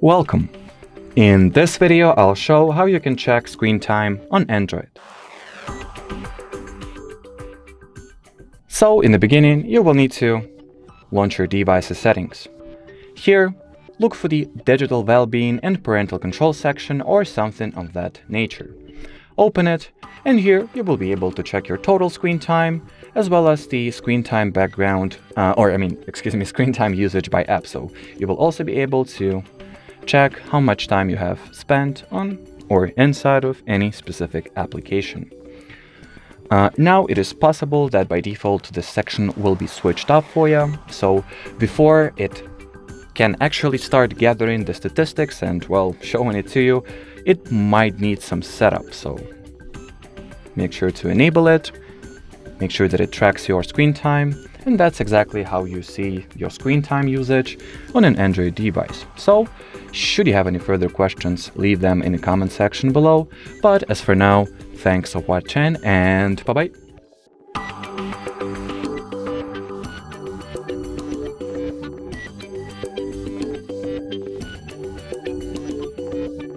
Welcome! In this video, I'll show how you can check screen time on Android. So, in the beginning, you will need to launch your device's settings. Here, look for the Digital Wellbeing and Parental Control section or something of that nature. Open it, and here you will be able to check your total screen time, as well as the screen time screen time usage by app. So, you will also be able to check how much time you have spent on or inside of any specific application. Now it is possible that by default this section will be switched off for you, so before it can actually start gathering the statistics and, well, showing it to you, it might need some setup. So make sure to enable it, make sure that it tracks your screen time, and that's exactly how you see your screen time usage on an Android device. So, should you have any further questions, leave them in the comment section below. But as for now, thanks for watching and bye-bye.